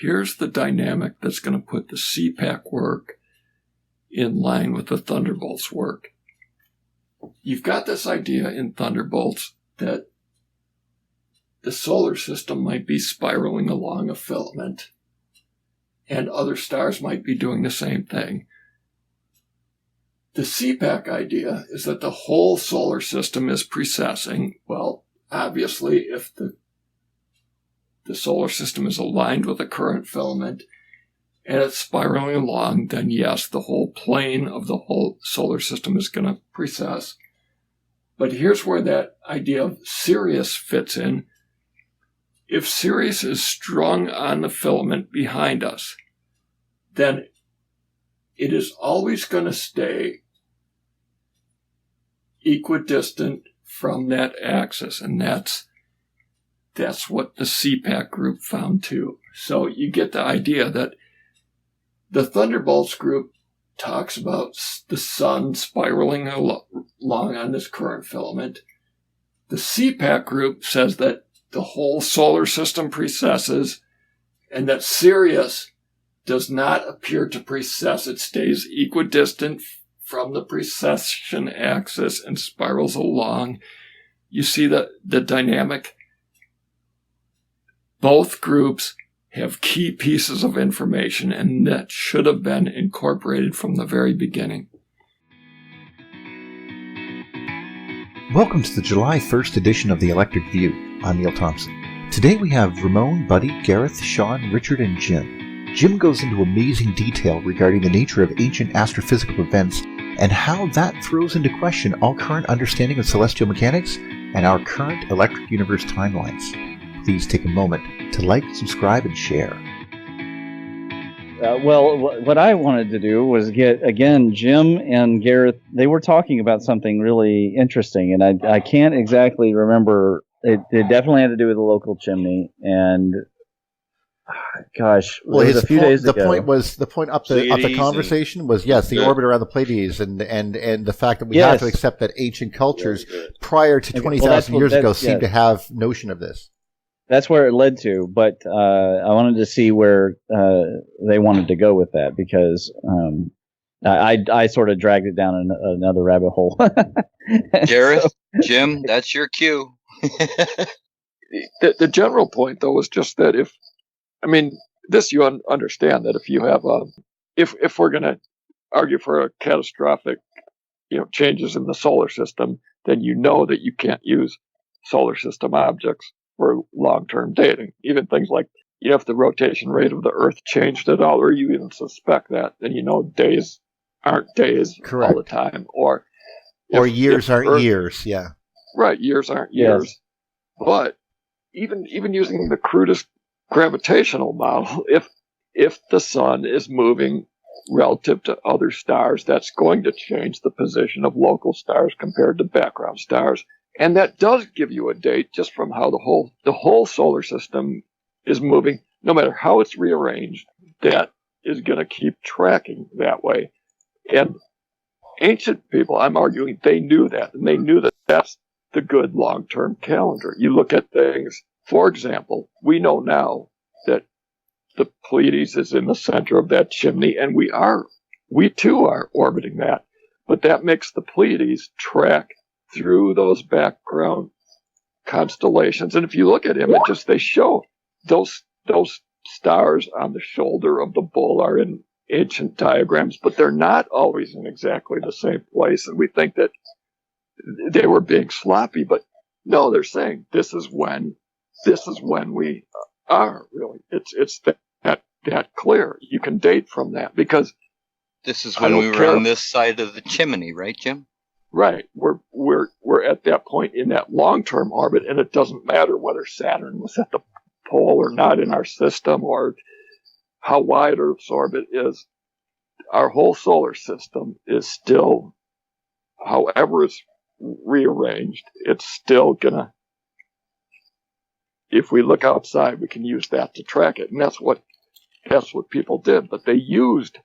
here's the dynamic that's going to put the CPAC work in line with the Thunderbolts work. You've got this idea in Thunderbolts that the solar system might be spiraling along a filament, and other stars might be doing the same thing. The CPAC idea is that the whole solar system is precessing. Well, obviously, if the solar system is aligned with the current filament and it's spiraling along, then yes, the whole plane of the whole solar system is going to precess. But here's where that idea of Sirius fits in. If Sirius is strung on the filament behind us, then it is always going to stay equidistant from that axis, and that's what the CPAC group found too. So you get the idea that the Thunderbolts group talks about the sun spiraling along on this current filament. The CPAC group says that the whole solar system precesses, and that Sirius does not appear to precess. It stays equidistant from the precession axis and spirals along. You see the dynamic. Both groups have key pieces of information, and that should have been incorporated from the very beginning. Welcome to the July 1st edition of The Electric View. I'm Neil Thompson. Today we have Ramon, Buddy, Gareth, Sean, Richard, and Jim. Jim goes into amazing detail regarding the nature of ancient astrophysical events and how that throws into question all current understanding of celestial mechanics and our current electric universe timelines. Please take a moment to like, subscribe, and share. What I wanted to do was get, again, Jim and Gareth, they were talking about something really interesting, and I can't exactly remember. It definitely had to do with the local chimney, and gosh, well, it was a few days ago. The point up the conversation was, yes, the orbit around the Pleiades, and the fact that we have to accept that ancient cultures prior to 20,000 years ago seemed to have notion of this. That's where it led to, but I wanted to see where they wanted to go with that, because I sort of dragged it down another rabbit hole. Gareth, Jim, that's your cue. The general point, though, was just that this you understand that if you have if we're going to argue for a catastrophic, changes in the solar system, then you know that you can't use solar system objects for long-term dating. Even things like, if the rotation rate of the Earth changed at all, or you even suspect that, then days aren't days all the time, or years aren't years. Yeah, right. Years aren't years. But even using the crudest gravitational model, if the sun is moving relative to other stars, that's going to change the position of local stars compared to background stars. And that does give you a date just from how the whole solar system is moving. No matter how it's rearranged, that is going to keep tracking that way. And ancient people, I'm arguing, they knew that, and they knew that that's the good long-term calendar. You look at things, for example, we know now that the Pleiades is in the center of that chimney, and we too are orbiting that. But that makes the Pleiades track through those background constellations. And if you look at images, they show those stars on the shoulder of the bull are in ancient diagrams, but they're not always in exactly the same place. And we think that they were being sloppy, but no, they're saying this is when we are really. It's that clear. You can date from that, because this is when we were on this side of the chimney, right, Jim? Right. We're at that point in that long-term orbit, and it doesn't matter whether Saturn was at the pole or not in our system, or how wide Earth's orbit is. Our whole solar system is still, however it's rearranged, it's still gonna, if we look outside, we can use that to track it. And that's what people did. But they used,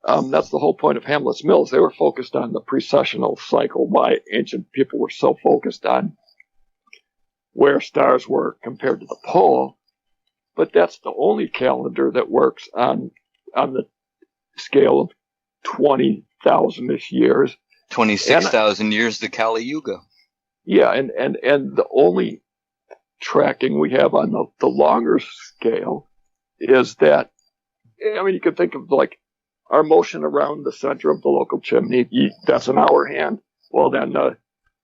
that's the whole point of Hamlet's Mills. They were focused on the precessional cycle. Why ancient people were so focused on where stars were compared to the pole but that's the only calendar that works on the scale of 20,000-ish years. 26,000 years, the Kali Yuga. Yeah, and the only tracking we have on the longer scale is that, I mean, you can think of like our motion around the center of the local chimney, that's an hour hand. Well, then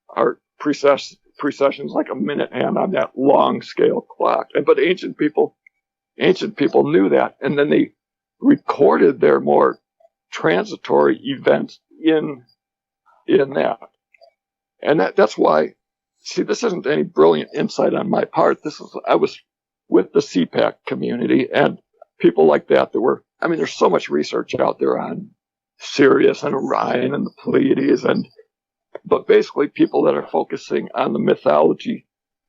our precession's like a minute hand on that long scale clock. But ancient people knew that, and then they recorded their more transitory events in that. And that's why, see, this isn't any brilliant insight on my part. I was with the CPAC community and people like that there's so much research out there on Sirius and Orion and the Pleiades, but basically people that are focusing on the mythology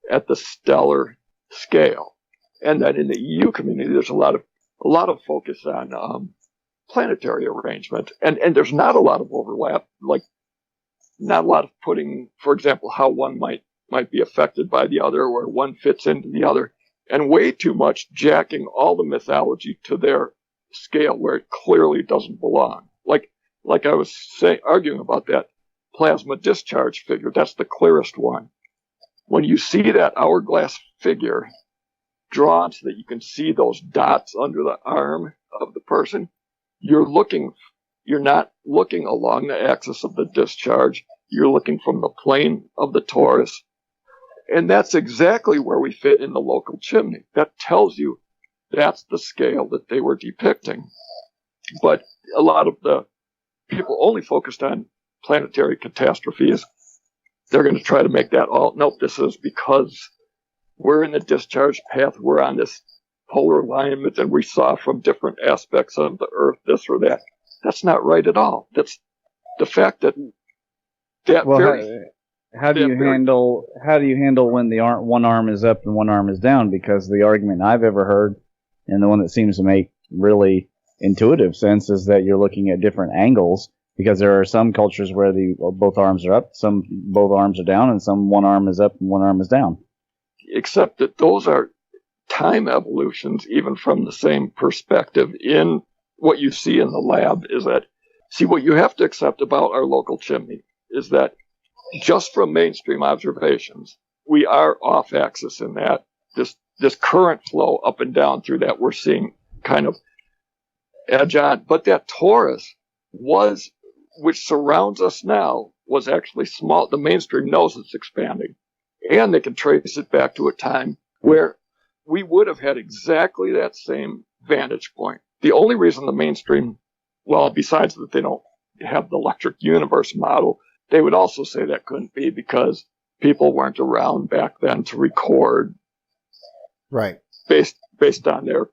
at the stellar scale. And then in the EU community, there's a lot of focus on planetary arrangement, and there's not a lot of overlap, like not a lot of putting, for example, how one might be affected by the other, where one fits into the other, and way too much jacking all the mythology to their scale where it clearly doesn't belong. Like I was arguing about that plasma discharge figure, that's the clearest one. When you see that hourglass figure drawn so that you can see those dots under the arm of the person, you're not looking along the axis of the discharge. You're looking from the plane of the torus. And that's exactly where we fit in the local chimney. That tells you that's the scale that they were depicting. But a lot of the people only focused on planetary catastrophes. They're going to try to make that all, nope, this is because we're in the discharge path, we're on this polar alignment, and we saw from different aspects of the Earth this or that. That's not right at all. That's the fact that how do you handle when one arm is up and one arm is down? Because the argument I've ever heard, and the one that seems to make really intuitive sense, is that you're looking at different angles, because there are some cultures where both arms are up, some both arms are down, and some one arm is up and one arm is down. Except that those are time evolutions, even from the same perspective. In what you see in the lab is that, what you have to accept about our local chimney is that just from mainstream observations, we are off axis in that this current flow up and down through that we're seeing kind of edge on. But that torus which surrounds us now, was actually small. The mainstream knows it's expanding, and they can trace it back to a time where we would have had exactly that same vantage point. The only reason the mainstream, well, besides that they don't have the electric universe model, they would also say that couldn't be because people weren't around back then to record. Right. Based on their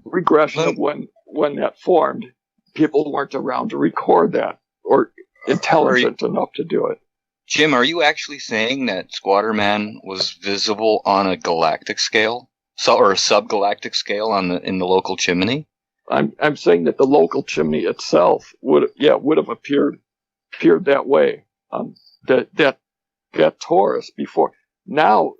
regression of when that formed, people weren't around to record that or intelligent enough to do it. Jim, are you actually saying that Squatter Man was visible on a galactic scale, or a subgalactic scale in the local chimney? I'm saying that the local chimney itself would have appeared that way. That torus before. Now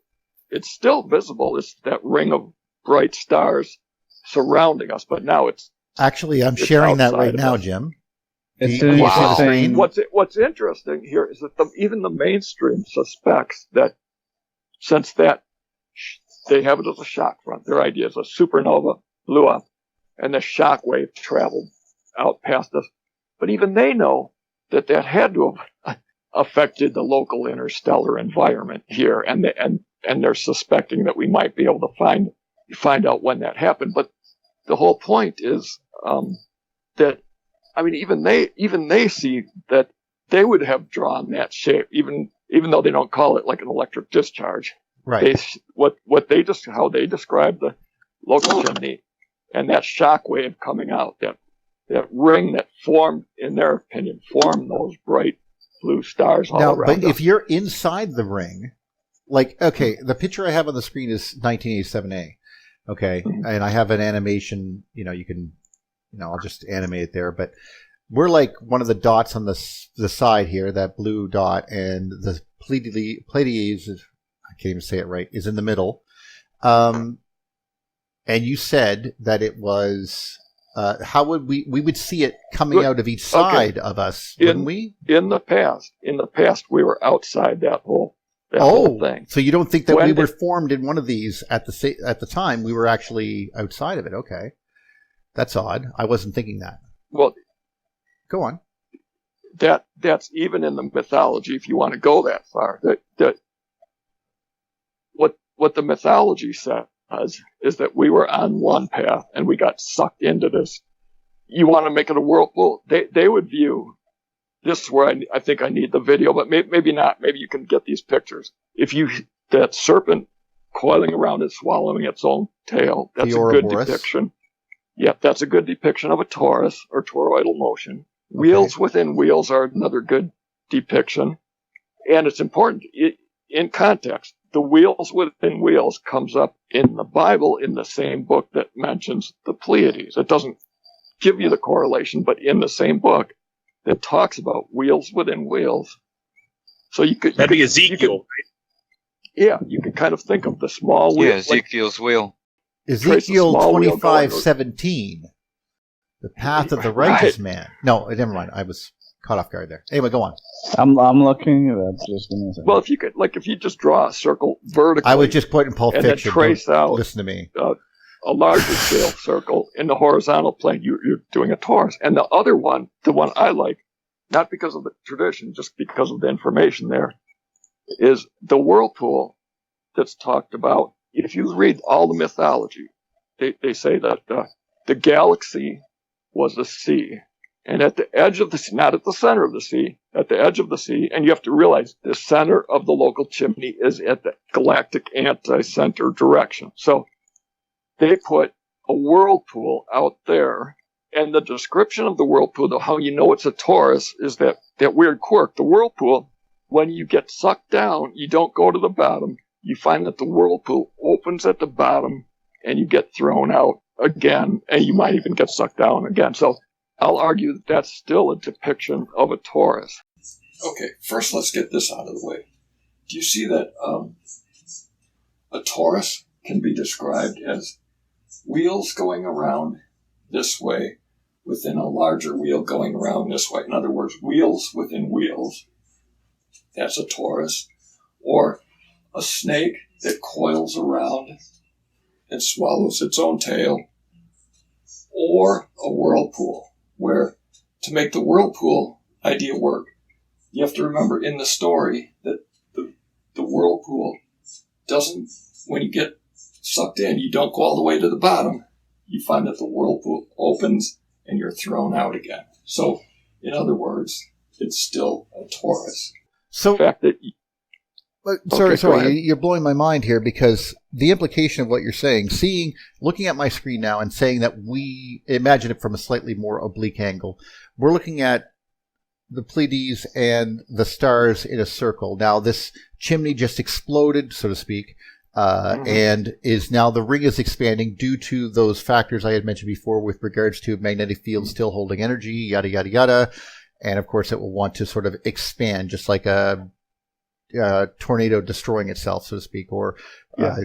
it's still visible. It's that ring of bright stars surrounding us, but now it's actually I'm sharing that right now, Jim. What's interesting here is that even the mainstream suspects that since that they have it as a shock front, their idea is a supernova blew up and the shock wave traveled out past us. But even they know that had to have affected the local interstellar environment here, and they're suspecting that we might be able to find out when that happened. But the whole point is that, I mean, even they see that they would have drawn that shape, even though they don't call it like an electric discharge. Right. How they describe the local chimney and that shock wave coming out, that ring that formed, in their opinion, formed those bright blue stars all around. But if you're inside the ring, like, okay, the picture I have on the screen is 1987A. Okay, and I have an animation. You can. I'll just animate it there, but we're like one of the dots on the side here, that blue dot, and the Pleiades, I can't even say it right, is in the middle. And you said that it was, how would we would see it coming out of each side of us, wouldn't we? In the past, we were outside that whole thing. So you don't think that we were formed in one of these at the time? We were actually outside of it. Okay. That's odd. I wasn't thinking that. Well, go on. That's even in the mythology, if you want to go that far. That what the mythology says is that we were on one path and we got sucked into this. You want to make it a whirlpool? They would view this is where I think I need the video, but maybe not. Maybe you can get these pictures. That serpent coiling around and swallowing its own tail, that's a good depiction. Yep, that's a good depiction of a torus or toroidal motion. Okay. Wheels within wheels are another good depiction. And it's important in context. The wheels within wheels comes up in the Bible in the same book that mentions the Pleiades. It doesn't give you the correlation, but in the same book that talks about wheels within wheels. So that'd be Ezekiel. You could kind of think of the small wheel. Yeah, Ezekiel's wheel. Ezekiel 25:17, the path of the righteous man. No, never mind. I was caught off guard there. Anyway, go on. I'm looking at that. Just a minute. Well, if you just draw a circle vertically, I was just quoting Pulp Fiction. And then trace out. Listen to me. A larger scale circle in the horizontal plane. You're doing a torus. And the other one, the one I like, not because of the tradition, just because of the information there, is the whirlpool that's talked about. If you read all the mythology, they say that the galaxy was a sea. And at the edge of the sea, not at the center of the sea, at the edge of the sea, and you have to realize the center of the local chimney is at the galactic anti-center direction. So they put a whirlpool out there, and the description of the whirlpool, how you know it's a torus, is that weird quirk. The whirlpool, when you get sucked down, you don't go to the bottom. You find that the whirlpool opens at the bottom and you get thrown out again, and you might even get sucked down again. So I'll argue that that's still a depiction of a torus. Okay, first let's get this out of the way. Do you see that a torus can be described as wheels going around this way within a larger wheel going around this way? In other words, wheels within wheels. That's a torus. Or a snake that coils around and swallows its own tail, or a whirlpool, where to make the whirlpool idea work, you have to remember in the story that the whirlpool doesn't, when you get sucked in, you don't go all the way to the bottom. You find that the whirlpool opens and you're thrown out again. So, in other words, it's still a torus. So, the fact that sorry, you're blowing my mind here, because the implication of what you're saying, looking at my screen now and saying that we imagine it from a slightly more oblique angle, we're looking at the Pleiades and the stars in a circle. Now, this chimney just exploded, so to speak, and is now the ring is expanding due to those factors I had mentioned before with regards to magnetic field still holding energy, yada, yada, yada. And of course, it will want to sort of expand, just like a tornado destroying itself, so to speak, or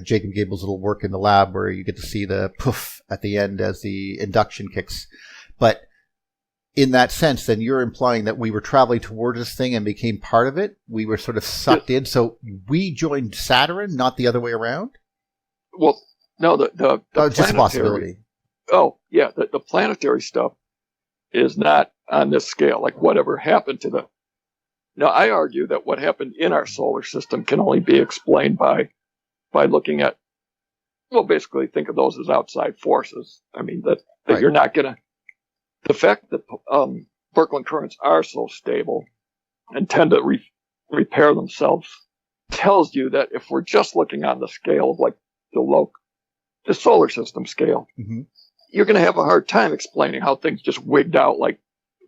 Jacob Gable's little work in the lab where you get to see the poof at the end as the induction kicks. But in that sense, then you're implying that we were traveling towards this thing and became part of it. We were sort of sucked in. So we joined Saturn, not the other way around? Well, no, the just a possibility. Oh, yeah, the planetary stuff is not on this scale. Like whatever happened to the... Now, I argue that what happened in our solar system can only be explained by looking at, well, basically think of those as outside forces. I mean, that right. You're not going to... The fact that Birkeland currents are so stable and tend to repair themselves tells you that if we're just looking on the scale of like the solar system scale, you're going to have a hard time explaining how things just wigged out like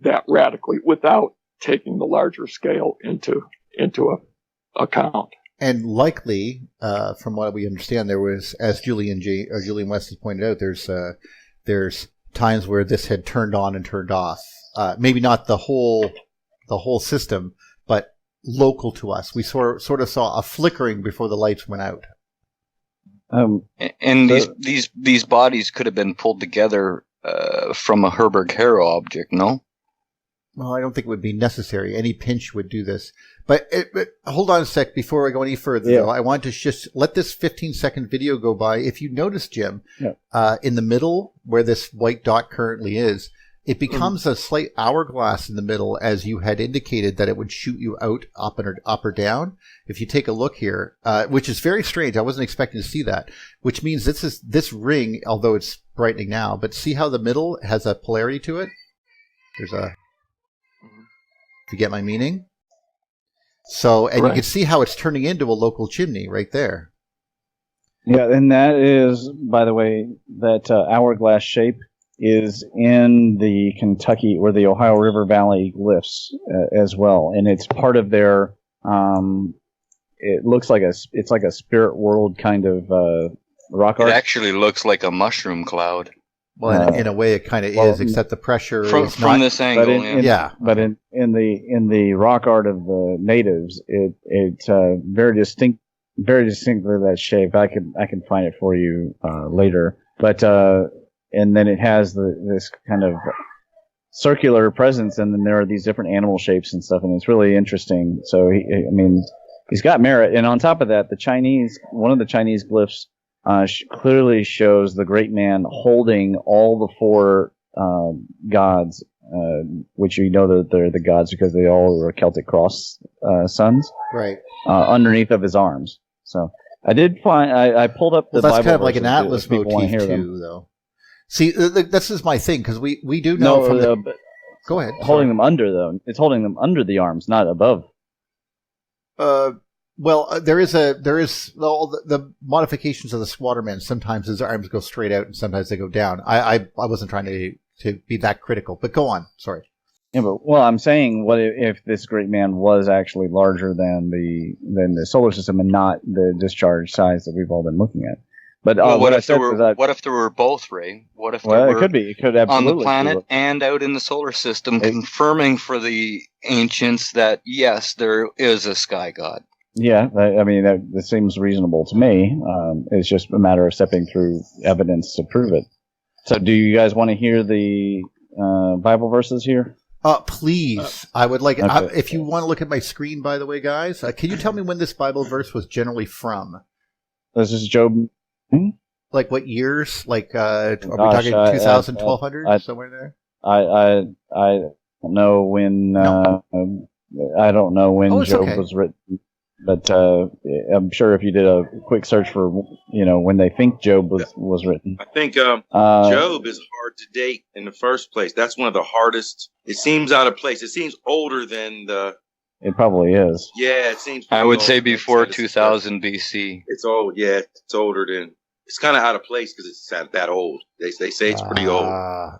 that radically without taking the larger scale into account. And likely, from what we understand, there was, as Julian West has pointed out, there's times where this had turned on and turned off. Maybe not the whole system, but local to us. We sort of saw a flickering before the lights went out. And these bodies could have been pulled together from a Herberg-Haro object, no? Well, I don't think it would be necessary. Any pinch would do this. But hold on a sec before I go any further, though. I want to just let this 15-second video go by. If you notice, Jim, in the middle where this white dot currently is, it becomes a slight hourglass in the middle, as you had indicated that it would shoot you out up or down. If you take a look here, which is very strange. I wasn't expecting to see that, which means this ring, although it's brightening now, but see how the middle has a polarity to it? If you get my meaning? So, and you can see how it's turning into a local chimney right there. Yeah, and that is, by the way, that hourglass shape is in the Kentucky or the Ohio River Valley glyphs as well, and it's part of their. It looks like it's like a spirit world kind of rock art. It actually looks like a mushroom cloud. Well, in a way, it kind of is, except the pressure from this angle. But in the rock art of the natives, it's very distinctly that shape. I can find it for you later. But and then it has this kind of circular presence, and then there are these different animal shapes and stuff, and it's really interesting. So he's got merit, and on top of that, one of the Chinese glyphs clearly shows the great man holding all the four gods, which you know that they're the gods because they all are Celtic cross sons, right? Underneath of his arms. So I did find I pulled up the Bible. That's kind of like an Atlas motif too, though. See, this is my thing because we do know go ahead. Holding them under though, it's holding them under the arms, not above. Well, there is all the modifications of the squatterman. Sometimes his arms go straight out, and sometimes they go down. I wasn't trying to be that critical, but go on. Sorry. Yeah, but I'm saying, what if this great man was actually larger than the solar system and not the discharge size that we've all been looking at? But what if there were both, Ray? What if it could be? It could absolutely on the planet and out in the solar system, confirming for the ancients that yes, there is a sky god. Yeah, that seems reasonable to me. It's just a matter of stepping through evidence to prove it. So, do you guys want to hear the Bible verses here? Please. I would like it. Okay. If you want to look at my screen, by the way, guys, can you tell me when this Bible verse was generally from? This is Job. Like what years? Like, are we talking 2000, 1200, somewhere there? I don't know when. No. I don't know when Job okay. was written, but I'm sure if you did a quick search for, when they think Job was written. I think Job is hard to date in the first place. That's one of the hardest. It seems out of place. It seems older than the. It probably is. Yeah, it seems. I would say before 2000 BC. It's old. Yeah, it's older than. It's kind of out of place because it's that old. They say it's pretty old.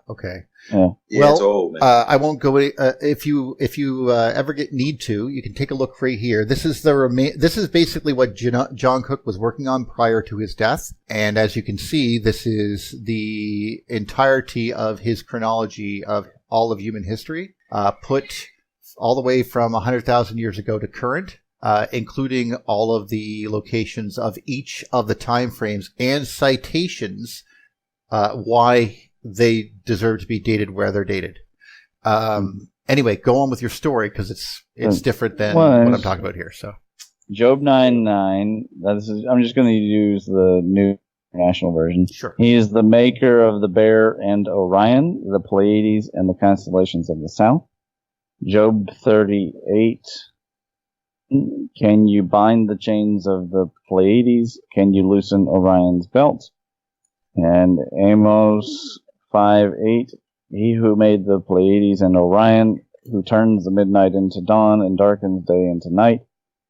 Okay. Yeah. Well, it's old, man. I won't go. If you ever need to, you can take a look right here. This is This is basically what John Cook was working on prior to his death, and as you can see, this is the entirety of his chronology of all of human history, put all the way from 100,000 years ago to current. Including all of the locations of each of the time frames and citations, why they deserve to be dated where they're dated. Anyway, go on with your story because it's different than what I'm talking about here. So, Job 9:9. I'm just going to use the New International Version. Sure. He is the maker of the Bear and Orion, the Pleiades, and the constellations of the south. Job 38. Can you bind the chains of the Pleiades? Can you loosen Orion's belt? And Amos 5:8. He who made the Pleiades and Orion, who turns the midnight into dawn and darkens day into night,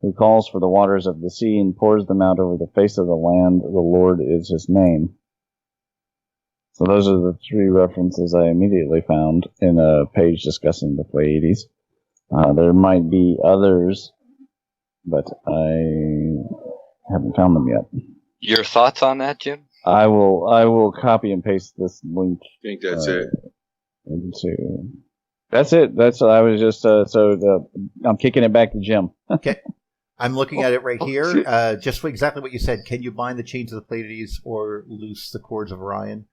who calls for the waters of the sea and pours them out over the face of the land, the Lord is his name. So those are the three references I immediately found in a page discussing the Pleiades. There might be others, but I haven't found them yet. Your thoughts on that, Jim? I will copy and paste this link. I think that's it. That's it. That's I was just I'm kicking it back to Jim. Okay. I'm looking at it right here. Just for exactly what you said. Can you bind the chains of the Pleiades or loose the cords of Orion?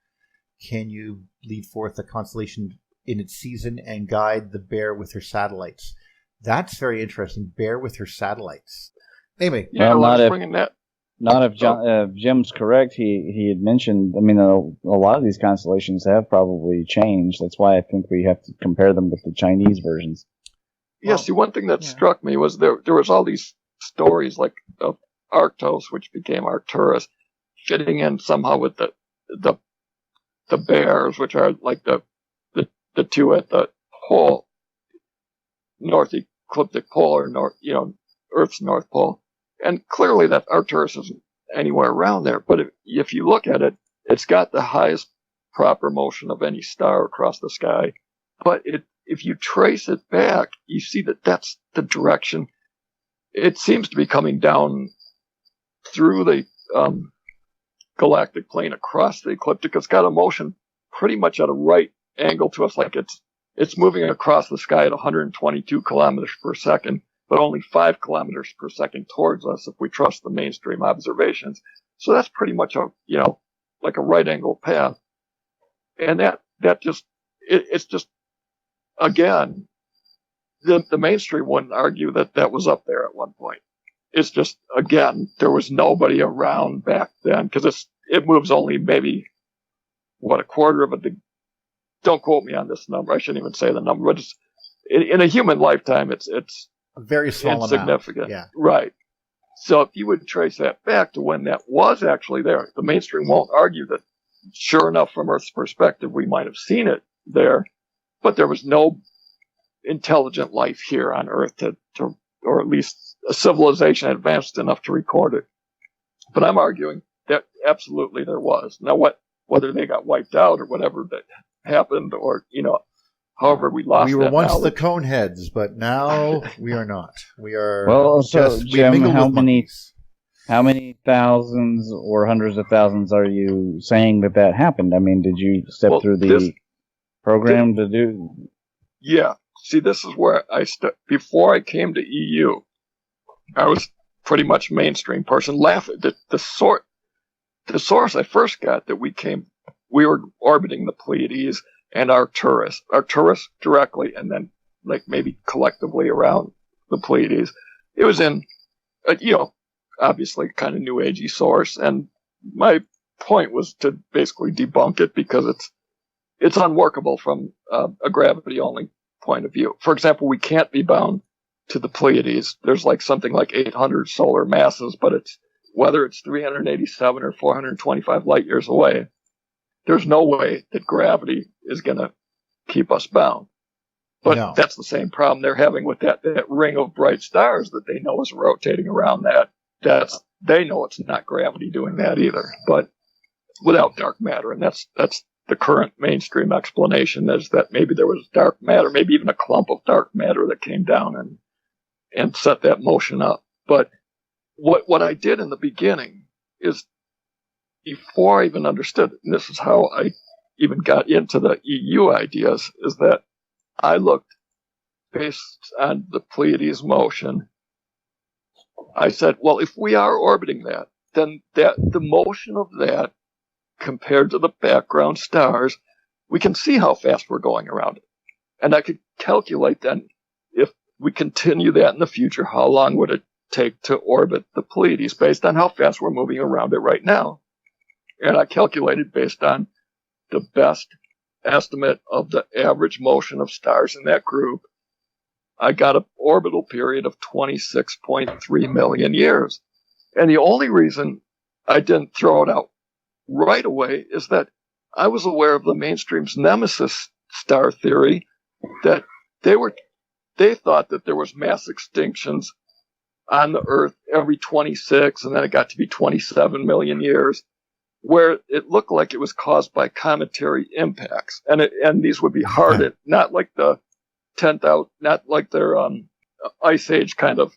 Can you lead forth the constellation in its season and guide the Bear with her satellites? That's very interesting. Bear with her satellites. Anyway, yeah, well, not if Jim's correct. He had mentioned. I mean, a lot of these constellations have probably changed. That's why I think we have to compare them with the Chinese versions. Yeah. See, one thing that struck me was there was all these stories like of Arctos, which became Arcturus, fitting in somehow with the bears, which are like the two at the pole, north ecliptic pole, or north, Earth's north pole, and clearly that Arcturus isn't anywhere around there. But if you look at it, it's got the highest proper motion of any star across the sky. But if you trace it back, you see that that's the direction. It seems to be coming down through the galactic plane across the ecliptic. It's got a motion pretty much at a right angle to us, like it's moving across the sky at 122 kilometers per second, but only 5 kilometers per second towards us if we trust the mainstream observations. So that's pretty much like a right angle path. And that just, it's just, again, the mainstream wouldn't argue that was up there at one point. It's just, again, there was nobody around back then, because it moves only maybe, a quarter of a degree. Don't quote me on this number. I shouldn't even say the number, but it's, in a human lifetime, it's a very small insignificant. amount. Yeah. Right. So if you would trace that back to when that was actually there, the mainstream won't argue that, sure enough, from Earth's perspective, we might have seen it there, but there was no intelligent life here on Earth to or at least a civilization advanced enough to record it. But I'm arguing that absolutely there was. Now, whether they got wiped out or whatever that happened, or however we lost. We were that once knowledge. the Coneheads, but now we are not. We are Jim, how many thousands or hundreds of thousands are you saying that happened? I mean, did you step through the program to do? Yeah. See, this is where before I came to EU, I was pretty much mainstream person. The source I first got that we were orbiting the Pleiades and Arcturus directly, and then like maybe collectively around the Pleiades. It was in, obviously kind of new agey source, and my point was to basically debunk it because it's unworkable from a gravity only point of view. For example, we can't be bound to the Pleiades. There's like something like 800 solar masses, but whether it's 387 or 425 light years away, there's no way that gravity is going to keep us bound. But That's the same problem they're having with that ring of bright stars that they know is rotating around that. They know it's not gravity doing that either, but without dark matter. And that's the current mainstream explanation, is that maybe there was dark matter, maybe even a clump of dark matter that came down and set that motion up. But what I did in the beginning is, before I even understood it, and this is how I even got into the EU ideas, is that I looked based on the Pleiades motion. I said, well, if we are orbiting that, then the motion of that compared to the background stars, we can see how fast we're going around it. And I could calculate then, if we continue that in the future, how long would it take to orbit the Pleiades based on how fast we're moving around it right now. And I calculated based on the best estimate of the average motion of stars in that group. I got an orbital period of 26.3 million years. And the only reason I didn't throw it out right away is that I was aware of the mainstream's nemesis star theory, that they thought that there was mass extinctions on the Earth every 26, and then it got to be 27 million years, where it looked like it was caused by cometary impacts, and these would be hard, not like the 10,000, not like their ice age kind of.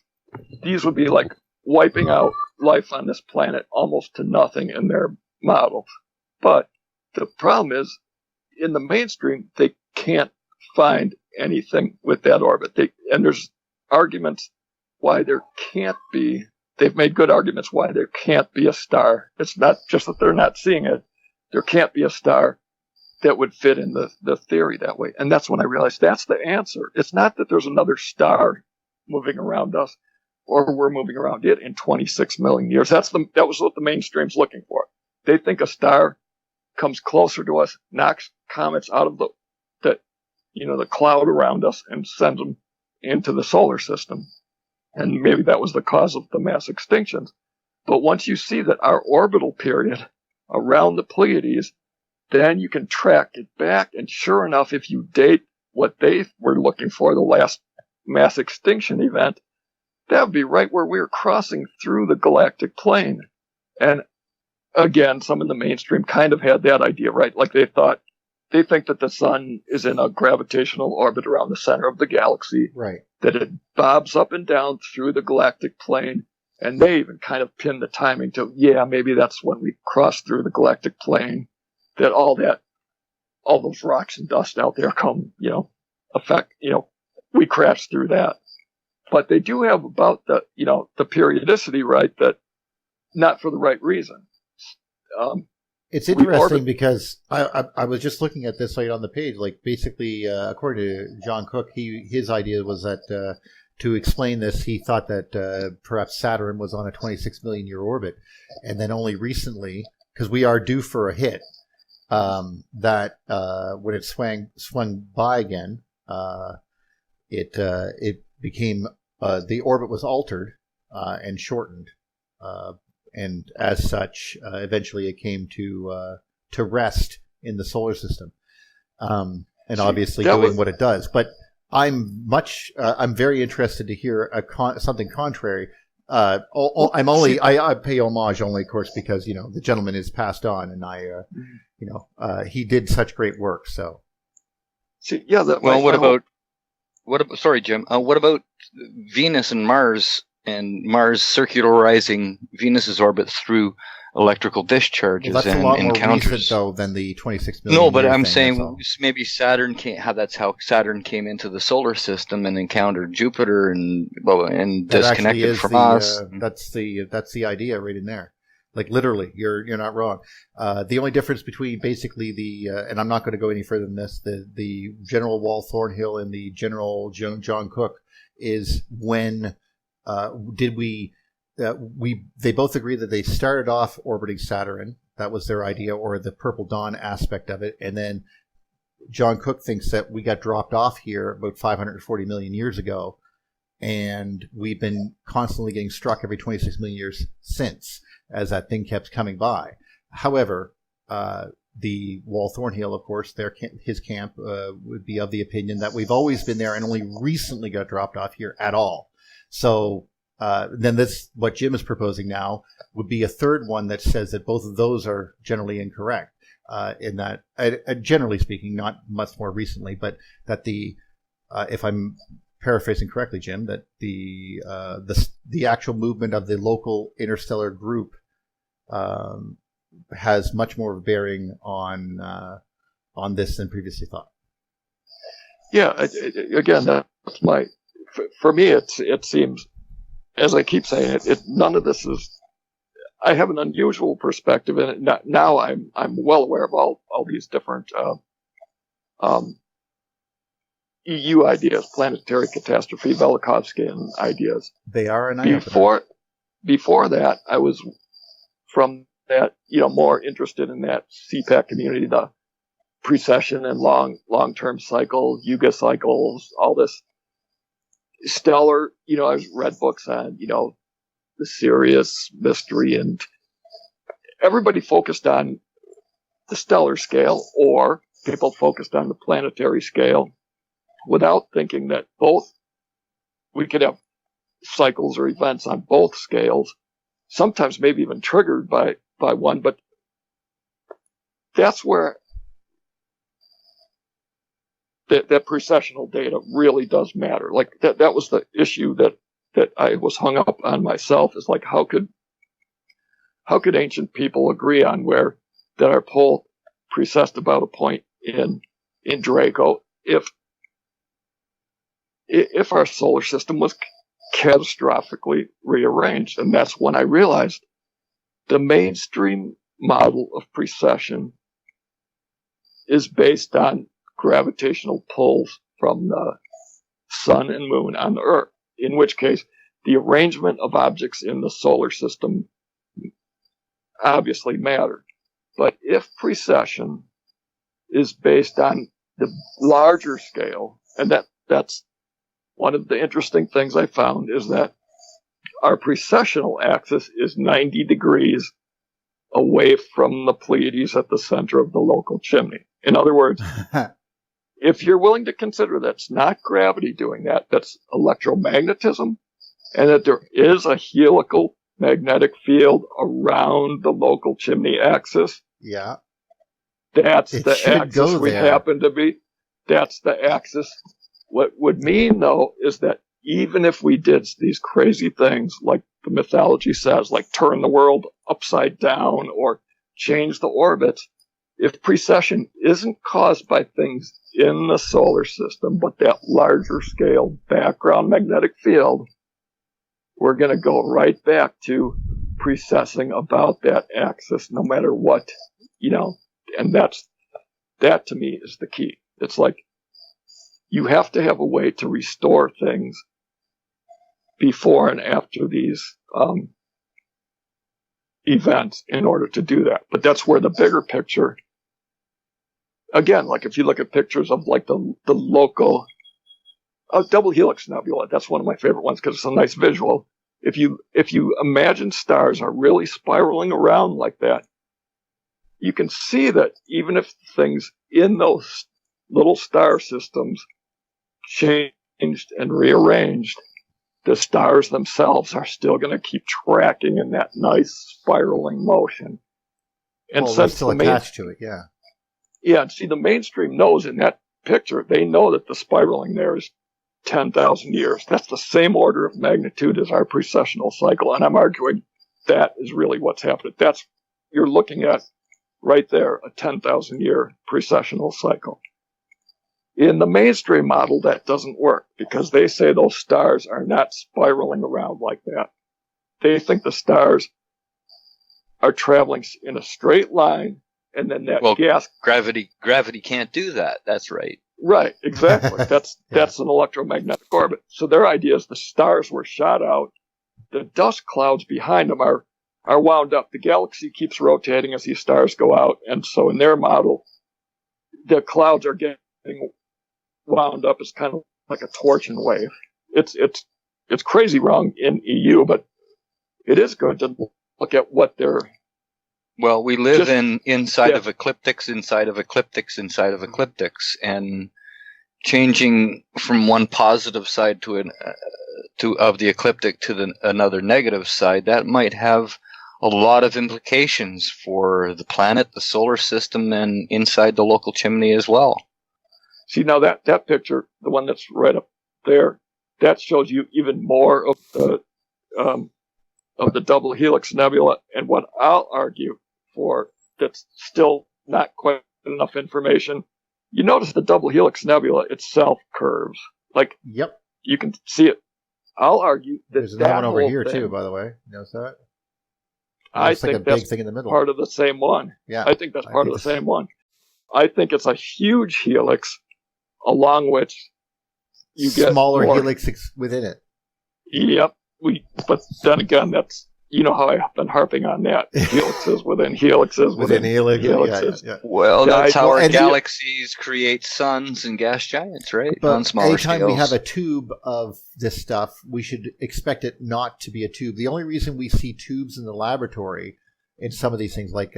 These would be like wiping out life on this planet almost to nothing in their models. But the problem is, in the mainstream, they can't find anything with that orbit. And there's arguments. why there can't be. They've made good arguments why there can't be a star. It's not just that they're not seeing it. There can't be a star that would fit in the theory that way. And that's when I realized that's the answer. It's not that there's another star moving around us or we're moving around it in 26 million years. That was what the mainstream's looking for. They think a star comes closer to us, knocks comets out of the cloud around us and sends them into the solar system. And maybe that was the cause of the mass extinctions. But once you see that our orbital period around the Pleiades, then you can track it back. And sure enough, if you date what they were looking for, the last mass extinction event, that would be right where we were crossing through the galactic plane. And again, some in the mainstream kind of had that idea, right? Like they think that the sun is in a gravitational orbit around the center of the galaxy. Right. That it bobs up and down through the galactic plane. And they even kind of pinned the timing to, maybe that's when we cross through the galactic plane. That all those rocks and dust out there come, we crash through that. But they do have about the periodicity right, that not for the right reason. It's interesting because I was just looking at this right on the page. Like basically, according to John Cook, his idea was that to explain this, he thought that perhaps Saturn was on a 26 million year orbit, and then only recently, because we are due for a hit, that when it swung by again, it became the orbit was altered and shortened. And as such, eventually it came to rest in the solar system, and obviously doing what it does. But I'm very interested to hear something contrary. I pay homage only, of course, because the gentleman is passed on, and he did such great work. So, sorry, Jim. What about Venus and Mars? And Mars circularizing Venus's orbit through electrical discharges that's and a lot encounters. More recent, though, than the 26 million. No, but I'm thing, saying maybe Saturn that's how Saturn came into the solar system and encountered Jupiter and disconnected from us. That's the idea right in there. Like literally, you're not wrong. The only difference between basically and I'm not going to go any further than this, the General Wal Thornhill and the General John Cook is when. They both agree that they started off orbiting Saturn. That was their idea, or the Purple Dawn aspect of it. And then John Cook thinks that we got dropped off here about 540 million years ago. And we've been constantly getting struck every 26 million years since, as that thing kept coming by. However, the Wal Thornhill, of course, his camp would be of the opinion that we've always been there and only recently got dropped off here at all. So then what Jim is proposing now would be a third one that says that both of those are generally incorrect. In that, generally speaking, not much more recently, but that if I'm paraphrasing correctly, Jim, that the actual movement of the local interstellar group has much more bearing on this than previously thought. Yeah, again, that's for me, it seems, as I keep saying it, none of this is. I have an unusual perspective in it. Now I'm well aware of all these different EU ideas, planetary catastrophe, Velikovskian ideas. They are an before that, I was from that more interested in that CPAC community, the precession and long-term cycles, Yuga cycles, all this. Stellar, I've read books on, the Sirius mystery, and everybody focused on the stellar scale, or people focused on the planetary scale, without thinking that we could have cycles or events on both scales, sometimes maybe even triggered by one, but that's where that precessional data really does matter. Like that was the issue that I was hung up on myself, is like, how could ancient people agree on that our pole precessed about a point in Draco if our solar system was catastrophically rearranged. And that's when I realized the mainstream model of precession is based on gravitational pulls from the sun and moon on the Earth, in which case the arrangement of objects in the solar system obviously matter. But if precession is based on the larger scale, and that's one of the interesting things I found, is that our precessional axis is 90 degrees away from the Pleiades at the center of the local chimney. In other words, if you're willing to consider that's not gravity doing that, that's electromagnetism, and that there is a helical magnetic field around the local chimney axis. Yeah. That's the axis we happen to be. That's the axis. What would mean, though, is that even if we did these crazy things, like the mythology says, like turn the world upside down or change the orbits, if precession isn't caused by things in the solar system, but that larger scale background magnetic field, we're going to go right back to precessing about that axis no matter what, and that to me is the key. It's like you have to have a way to restore things before and after these events in order to do that. But that's where the bigger picture, again, like if you look at pictures of like the local double helix nebula, that's one of my favorite ones because it's a nice visual. If you imagine stars are really spiraling around like that, you can see that even if things in those little star systems changed and rearranged, the stars themselves are still going to keep tracking in that nice spiraling motion. And they're still attached to it, yeah. Yeah, see, the mainstream knows in that picture, they know that the spiraling there is 10,000 years. That's the same order of magnitude as our precessional cycle, and I'm arguing that is really what's happening. You're looking at right there, a 10,000 year precessional cycle. In the mainstream model, that doesn't work because they say those stars are not spiraling around like that. They think the stars are traveling in a straight line, and then that gas. Gravity can't do that. That's right. Right, exactly. That's an electromagnetic orbit. So their idea is the stars were shot out. The dust clouds behind them are wound up. The galaxy keeps rotating as these stars go out, and so in their model, the clouds are getting wound up as kind of like a torsion wave. It's crazy wrong in EU, but it is good to look at what they're. Well, we live inside of ecliptics, inside of ecliptics, inside of ecliptics, and changing from one positive side of the ecliptic to another negative side, that might have a lot of implications for the planet, the solar system, and inside the local chimney as well. See, now that picture, the one that's right up there, that shows you even more of the double helix nebula. And what I'll argue for, that's still not quite enough information. You notice the double helix nebula itself curves. Like, yep, you can see it. I'll argue that there's another one over here too, by the way. You notice that? I think like a big thing in the middle. Part of the same one. Yeah, I think that's part of the same one. I think it's a huge helix along which you get smaller helix within it. Yep. But then again, that's, how I've been harping on that. Helixes within helixes within helixes. Yeah. Well, that's how our galaxies create suns and gas giants, right? But on smaller anytime scales. we have a tube of this stuff, we should expect it not to be a tube. The only reason we see tubes in the laboratory in some of these things, like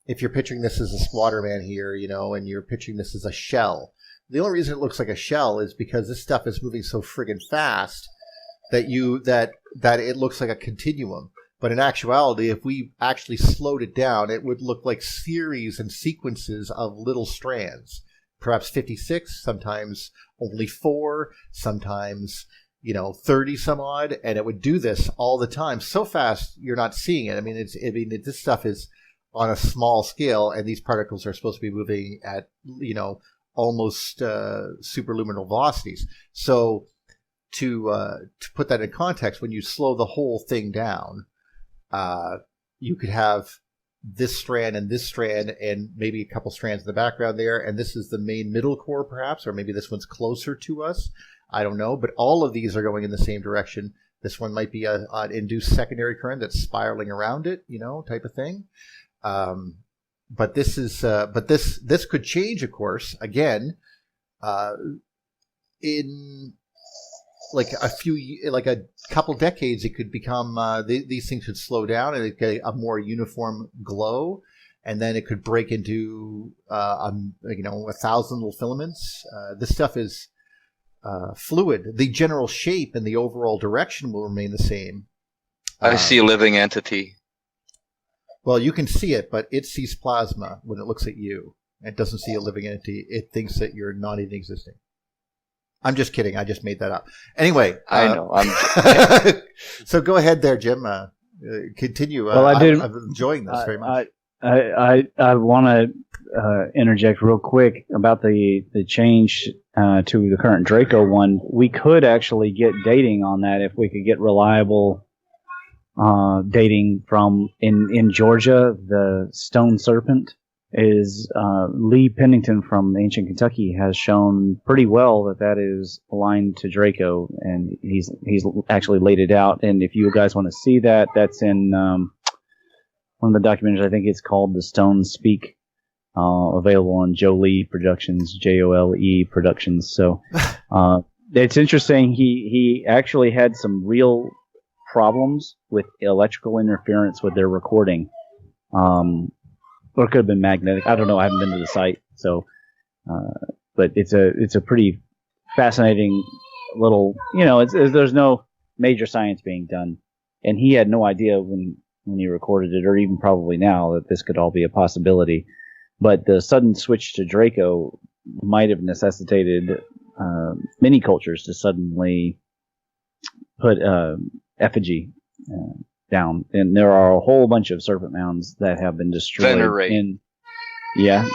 if you're picturing this as a squatter man here, and you're picturing this as a shell, the only reason it looks like a shell is because this stuff is moving so friggin' fast that it looks like a continuum. But in actuality, if we actually slowed it down, it would look like series and sequences of little strands. Perhaps 56, sometimes only 4, sometimes 30 some odd, and it would do this all the time so fast you're not seeing it. This stuff is on a small scale, and these particles are supposed to be moving at almost superluminal velocities. So to put that in context, when you slow the whole thing down, you could have this strand and maybe a couple strands in the background there, and this is the main middle core perhaps, or maybe this one's closer to us. I don't know, but all of these are going in the same direction. This one might be an induced secondary current that's spiraling around it, type of thing. But this is, this could change, of course, again, in like a couple decades, it could become, these things could slow down and it get a more uniform glow. And then it could break into, 1,000 little filaments. This stuff is, fluid. The general shape and the overall direction will remain the same. I see a living entity. Well, you can see it, but it sees plasma when it looks at you. It doesn't see a living entity. It thinks that you're not even existing. I'm just kidding. I just made that up. Anyway. I know. So go ahead there, Jim. Continue. Well, I'm enjoying this very much. I want to interject real quick about the change to the current Draco one. We could actually get dating on that if we could get reliable dating from in Georgia. The stone serpent is Lee Pennington from ancient Kentucky has shown pretty well that is aligned to Draco, and he's actually laid it out. And if you guys want to see that, that's in one of the documentaries. I think it's called The Stone Speak, available on Jolie Productions, Jole Productions. So it's interesting. He actually had some real problems with electrical interference with their recording. Or it could have been magnetic. I don't know. I haven't been to the site. So, but it's a pretty fascinating little, there's no major science being done. And he had no idea when he recorded it, or even probably now, that this could all be a possibility. But the sudden switch to Draco might have necessitated many cultures to suddenly put effigy down. And there are a whole bunch of serpent mounds that have been destroyed.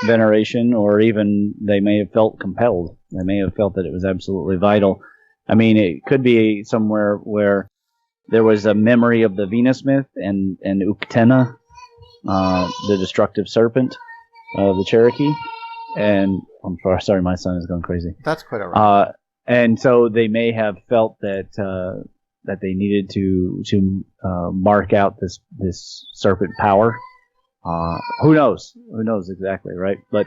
Veneration, or even they may have felt compelled. They may have felt that it was absolutely vital. I mean, it could be somewhere where there was a memory of the Venus myth and Uktena, the destructive serpent of the Cherokee. And I'm sorry, my son is going crazy. That's quite all right. And so they may have felt that they needed to mark out this serpent power. Who knows? Who knows exactly, right? But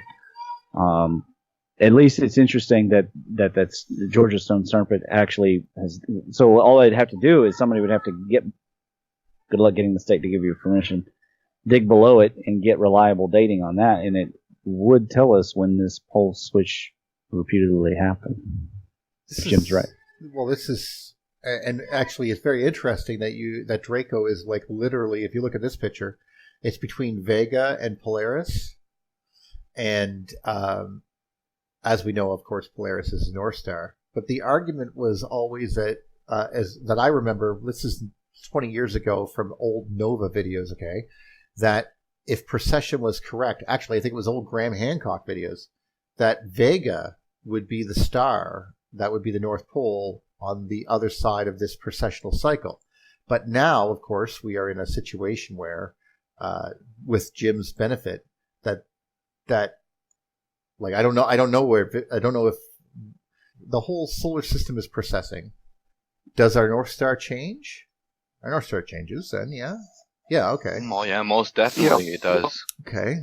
at least it's interesting that's the Georgia stone serpent actually has. So all they'd have to do is somebody would have to good luck getting the state to give you permission, dig below it and get reliable dating on that, and it would tell us when this pole switch repeatedly happened. Jim's right. Well, this is, and actually it's very interesting that Draco is like literally, if you look at this picture, it's between Vega and Polaris. And as we know, of course, Polaris is a North Star. But the argument was always that I remember, this is 20 years ago from old Nova videos, okay, that if precession was correct, actually I think it was old Graham Hancock videos, that Vega would be the star, that would be the North Pole on the other side of this precessional cycle. But now, of course, we are in a situation where, with Jim's benefit, that like I don't know if the whole solar system is precessing. Does our North Star change? Our North Star changes, then, yeah. Yeah, okay. Oh, yeah, most definitely it does. Okay.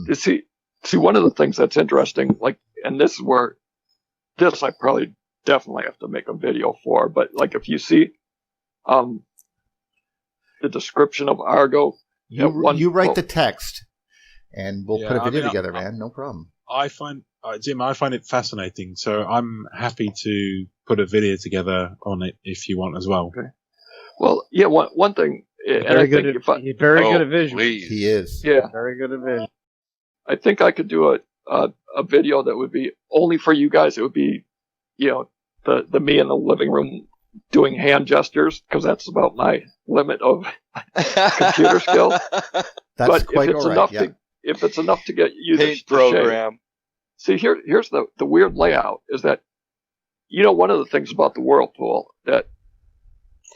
You see, one of the things that's interesting, like, and this is where I probably definitely have to make a video for, but like if you see the description of Argo, you write the text, and we'll put a video together, man. No problem. I find Jim, I find it fascinating, so I'm happy to put a video together on it if you want as well. Okay. Well, yeah, one thing. He's very good at vision. Please. He is. Yeah. Very good at vision. I think I could do a video that would be only for you guys. It would be, the me in the living room doing hand gestures, because that's about my limit of computer skill. That's quite all right. If it's enough to get users Paint program. See, here's the weird layout is that one of the things about the whirlpool that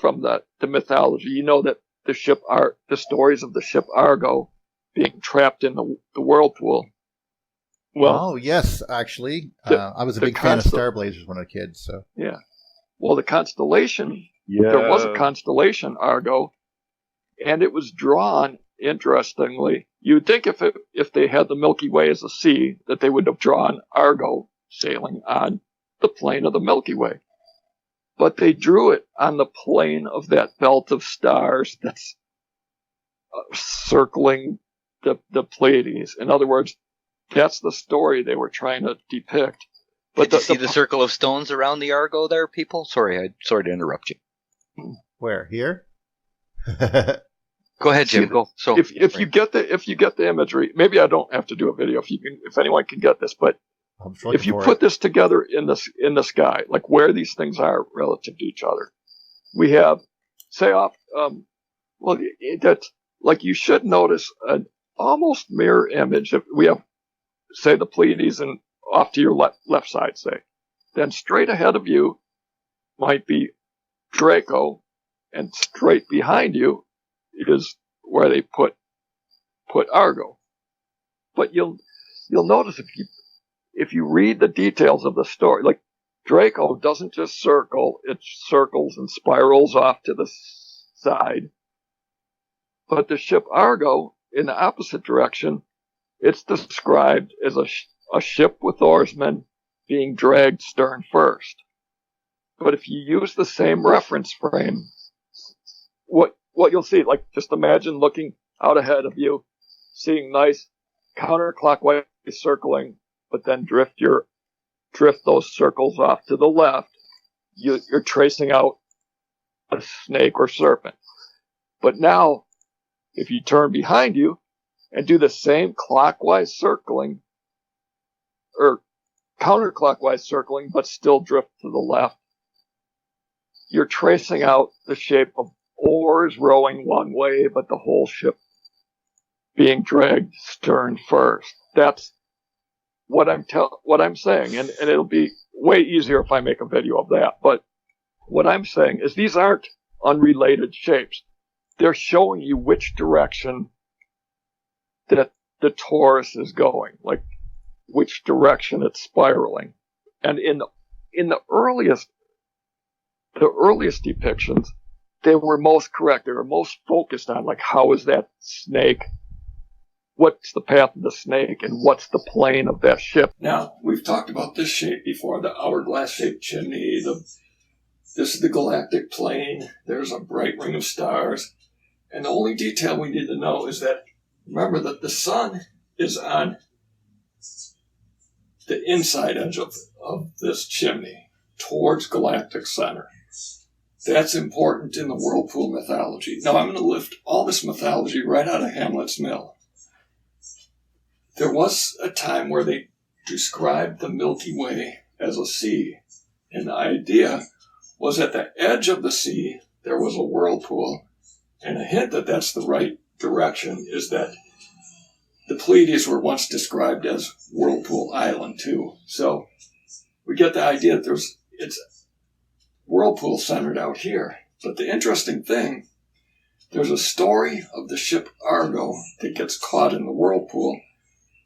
from the mythology, that the stories of the ship Argo being trapped in the whirlpool. Well, yes, actually, I was a big fan of Star Blazers when I was a kid. So yeah, well, the constellation, there was a constellation Argo, and it was drawn. Interestingly, you'd think if they had the Milky Way as a sea, that they would have drawn Argo sailing on the plane of the Milky Way. But they drew it on the plane of that belt of stars that's circling the Pleiades. In other words, that's the story they were trying to depict. But did you see the circle of stones around the Argo there, people? Sorry to interrupt you. Where? Here? Go ahead, Jim. Go. So if you get the imagery, maybe I don't have to do a video if anyone can get this, but if you put this together in the sky, like where these things are relative to each other, we have that's like you should notice an almost mirror image. If we have say the Pleiades and off to your left side, say, then straight ahead of you might be Draco, and straight behind you is where they put Argo. But you'll notice if you read the details of the story, like Draco doesn't just circle, it circles and spirals off to the side. But the ship Argo, in the opposite direction, it's described as a ship with oarsmen being dragged stern first. But if you use the same reference frame, what you'll see, like just imagine looking out ahead of you, seeing nice counterclockwise circling, but then drift those circles off to the left. You're tracing out a snake or serpent. But now, if you turn behind you and do the same clockwise circling, or counterclockwise circling, but still drift to the left, you're tracing out the shape of oars rowing one way, but the whole ship being dragged stern first. That's what I'm saying, and it'll be way easier if I make a video of that. But what I'm saying is these aren't unrelated shapes. They're showing you which direction that the torus is going, like which direction it's spiraling. And in the earliest depictions, they were most correct. They were most focused on, like, how is that snake? What's the path of the snake, and what's the plane of that ship? Now, we've talked about this shape before, the hourglass-shaped chimney. This is the galactic plane. There's a bright ring of stars. And the only detail we need to know is that, remember that the sun is on the inside edge of this chimney, towards galactic center. That's important in the whirlpool mythology. Now, I'm going to lift all this mythology right out of Hamlet's Mill. There was a time where they described the Milky Way as a sea, and the idea was at the edge of the sea there was a whirlpool, and a hint that that's the right direction is that the Pleiades were once described as Whirlpool Island too. So we get the idea that it's whirlpool centered out here. But the interesting thing, there's a story of the ship Argo that gets caught in the whirlpool.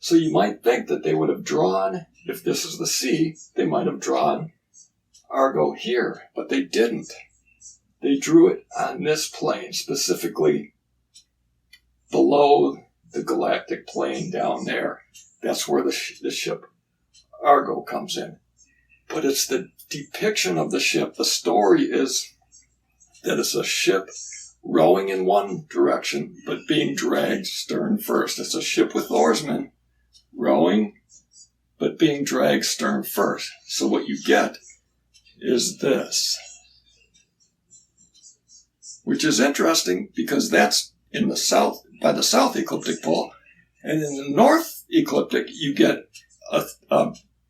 So you might think that they would have drawn, if this is the sea, they might have drawn Argo here, but they didn't. They drew it on this plane, specifically below the galactic plane down there. That's where the ship Argo comes in. But it's the depiction of the ship. The story is that it's a ship rowing in one direction, but being dragged stern first. It's a ship with oarsmen rowing, but being dragged stern first. So what you get is this, which is interesting because that's in the south, by the south ecliptic pole, and in the north ecliptic you get a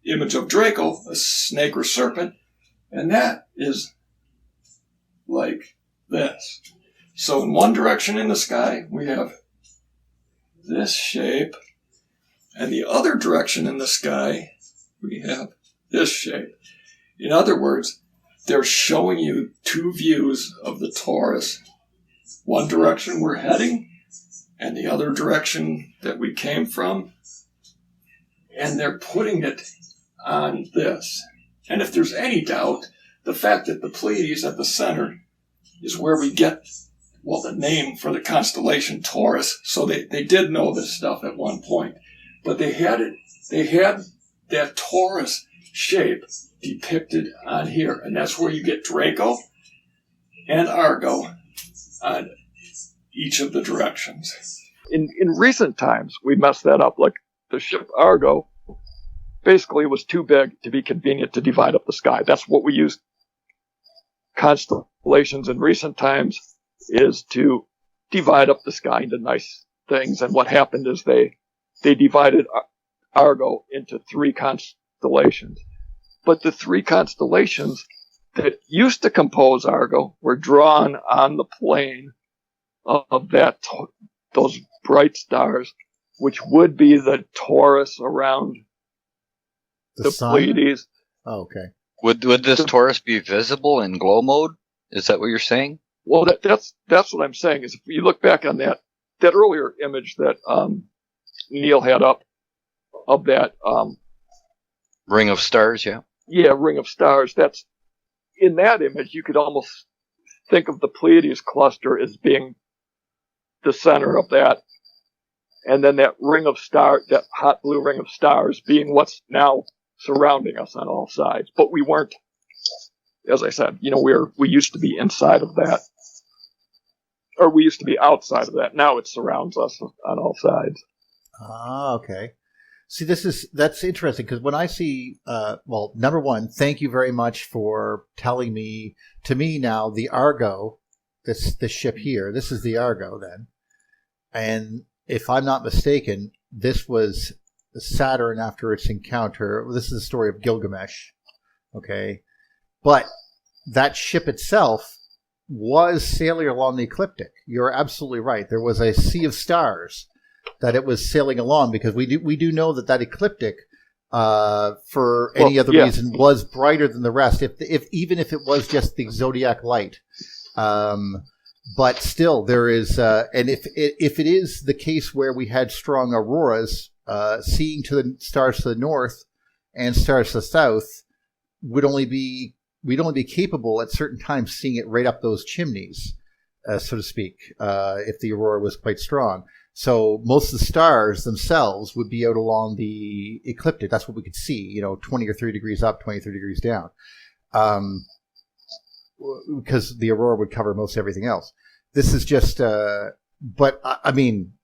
image of Draco, a snake or serpent, and that is like this. So in one direction in the sky we have this shape, and the other direction in the sky we have this shape. In other words, they're showing you two views of the torus. One direction we're heading, and the other direction that we came from. And they're putting it on this. And if there's any doubt, the fact that the Pleiades at the center is where we get, well, the name for the constellation Taurus. So they did know this stuff at one point. But they had that Taurus shape depicted on here. And that's where you get Draco and Argo on each of the directions. In recent times, we messed that up. Like the ship Argo basically was too big to be convenient to divide up the sky. That's what we used constellations in recent times, is to divide up the sky into nice things. And what happened is they divided Argo into 3 constellations. But the 3 constellations that used to compose Argo were drawn on the plane of those bright stars, which would be the Taurus around the Pleiades. Oh, okay. Would this Taurus be visible in glow mode? Is that what you're saying? Well, that's what I'm saying. Is if you look back on that earlier image that Neil had up of that ring of stars, yeah. Yeah, ring of stars. That's in that image. You could almost think of the Pleiades cluster as being the center of that, and then that ring of stars, that hot blue ring of stars, being what's now surrounding us on all sides. But we weren't, as I said, we used to be inside of that, or we used to be outside of that. Now it surrounds us on all sides. Ah, okay. See, that's interesting, because when I see, well, number one, thank you very much for telling me, to me now, the Argo, this ship here, this is the Argo then. And if I'm not mistaken, this was Saturn after its encounter. This is the story of Gilgamesh. Okay. But that ship itself was sailing along the ecliptic. You're absolutely right. There was a sea of stars that it was sailing along, because we do know that ecliptic, for any other reason, was brighter than the rest. Even if it was just the zodiac light, but still there is, and if it is the case where we had strong auroras, seeing to the stars to the north and stars to the south we'd only be capable at certain times seeing it right up those chimneys, so to speak, if the aurora was quite strong. So most of the stars themselves would be out along the ecliptic. That's what we could see, 20 or 30 degrees up, 20 or 30 degrees down. Because the aurora would cover most everything else. This is just, but I mean,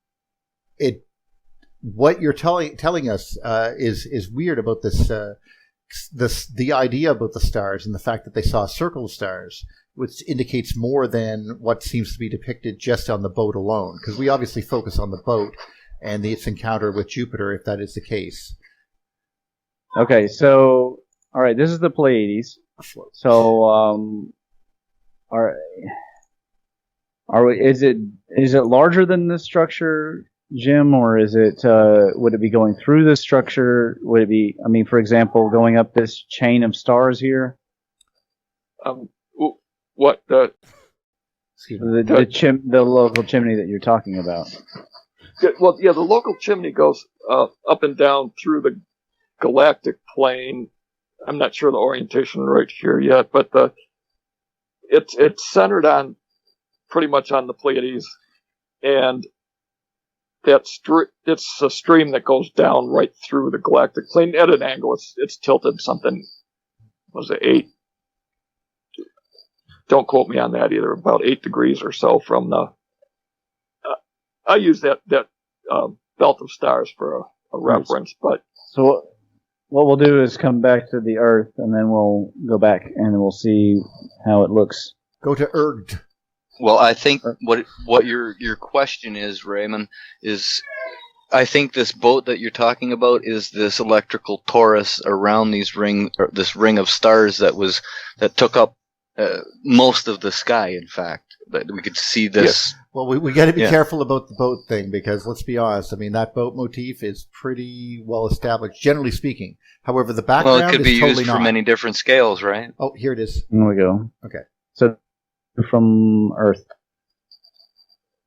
what you're telling us, is weird about the idea about the stars and the fact that they saw a circle of stars, which indicates more than what seems to be depicted just on the boat alone. Because we obviously focus on the boat and its encounter with Jupiter, if that is the case. Okay, so, all right, this is the Pleiades. So, is it larger than this structure, Jim, or is it, would it be going through this structure? Would it be, for example, going up this chain of stars here? What the local chimney that you're talking about? Well, yeah, the local chimney goes up and down through the galactic plane. I'm not sure the orientation right here yet, but it's centered on pretty much on the Pleiades, and it's a stream that goes down right through the galactic plane at an angle. It's tilted something. Was it 8? Don't quote me on that either. About 8 degrees or so from the. I use that belt of stars for a reference, but so what we'll do is come back to the Earth, and then we'll go back and we'll see how it looks. Go to Earth. Well, I think what your question is, Ramon, is I think this boat that you're talking about is this electrical torus around this ring of stars that took up most of the sky. In fact, that we could see this. Yeah. Well, we got to be careful about the boat thing because let's be honest. I mean, that boat motif is pretty well established, generally speaking. However, the background Well, it could be used for many different scales, right? Oh, here it is. There we go. Okay. So from Earth.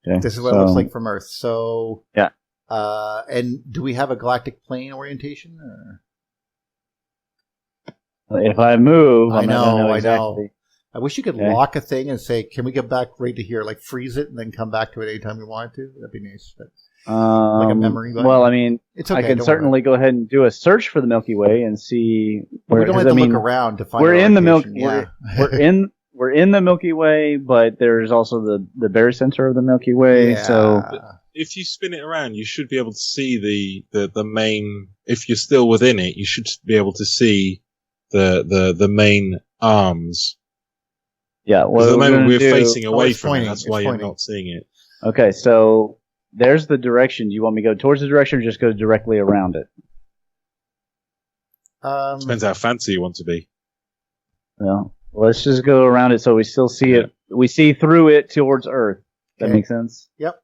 Okay. This is what it looks like from Earth. So yeah. And do we have a galactic plane orientation? Or? If I move, I know. exactly. I wish you could lock a thing and say, "Can we get back right to here?" Like freeze it and then come back to it anytime we wanted to. That'd be nice. But, like a memory button. Well, I mean, it's okay, I can certainly go ahead and do a search for the Milky Way and see where. We don't have to look around to find. We're in the Milky. Yeah. We're in the Milky Way, but there's also the barycenter of the Milky Way. Yeah. So if you spin it around, you should be able to see the main. If you're still within it, you should be able to see the main arms. Yeah, well, at the moment we're facing away from it. That's why you're not seeing it. Okay, so there's the direction. Do you want me to go towards the direction or just go directly around it? Depends how fancy you want to be. Well, let's just go around it so we still see it. We see through it towards Earth. That makes sense? Yep.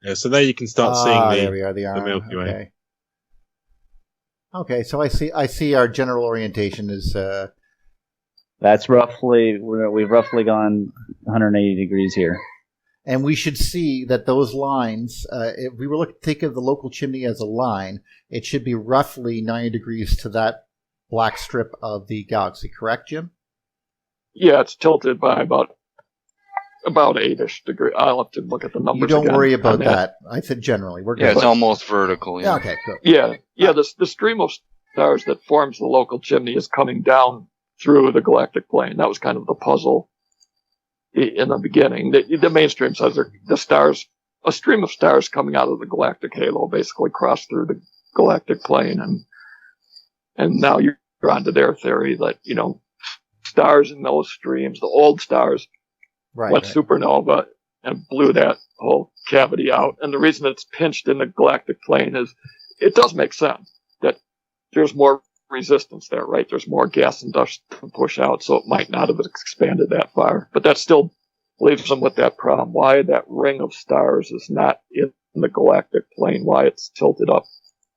Yeah, so there you can start seeing there we are, the Milky Way. Okay, so I see our general orientation is... That's we've roughly gone 180 degrees here. And we should see that those lines, if we were to think of the local chimney as a line, it should be roughly 90 degrees to that black strip of the galaxy, correct, Jim? Yeah, it's tilted by about 8-ish degrees. I'll have to look at the numbers. You don't worry about that. I said generally. We're good. Yeah, it's almost vertical. Yeah, okay, good. Yeah. The stream of stars that forms the local chimney is coming down through the galactic plane. That was kind of the puzzle in the beginning. The mainstream says the stars, a stream of stars coming out of the galactic halo, basically crossed through the galactic plane, and now you're onto their theory that stars in those streams, the old stars, went supernova and blew that whole cavity out. And the reason it's pinched in the galactic plane is it does make sense that there's more resistance there, right? There's more gas and dust to push out, so it might not have expanded that far. But that still leaves them with that problem. Why that ring of stars is not in the galactic plane, why it's tilted up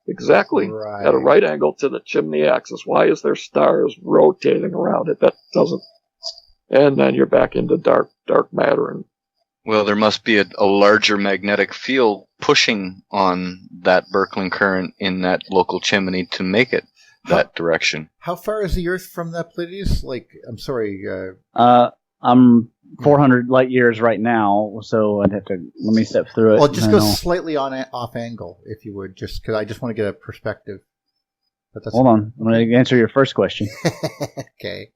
exactly at a right angle to the chimney axis. Why is there stars rotating around it? That doesn't... And then you're back into dark matter. Well, there must be a larger magnetic field pushing on that Birkeland current in that local chimney to make it that direction. How far is the Earth from that Pleiades? I'm sorry. I'm 400 light years right now, so I'd have to let me step through it. Well, just go slightly off angle, if you would, just because I just want to get a perspective. Hold on, I'm going to answer your first question. Okay.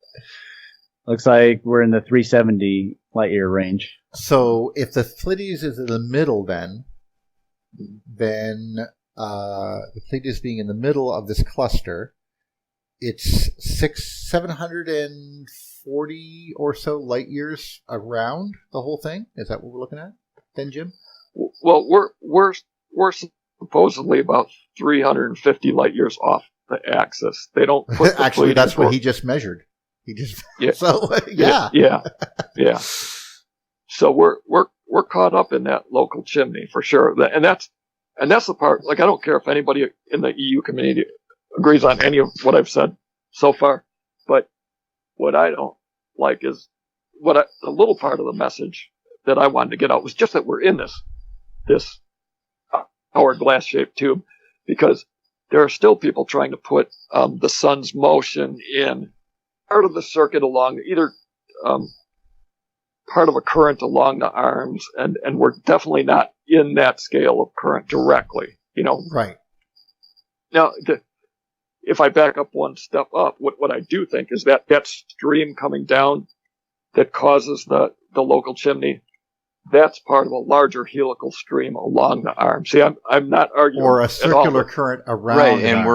Looks like we're in the 370 light year range. So if the Pleiades is in the middle, then the Pleiades being in the middle of this cluster, it's 740 or so light years around the whole thing. Is that what we're looking at, then, Jim? Well, we're supposedly about 350 light years off the axis. They don't put the actually. That's what he just measured. He just So yeah. So we're caught up in that local chimney for sure, and that's the part. Like, I don't care if anybody in the EU community agrees on any of what I've said so far, but what I don't like is the little part of the message that I wanted to get out was just that we're in this hourglass shaped tube, because there are still people trying to put the sun's motion in part of the circuit along either part of a current along the arms, and we're definitely not in that scale of current directly, Right. Now, if I back up one step up, what I do think is that stream coming down that causes the local chimney, that's part of a larger helical stream along the arm. See, I'm not arguing or a circular current around. Right, and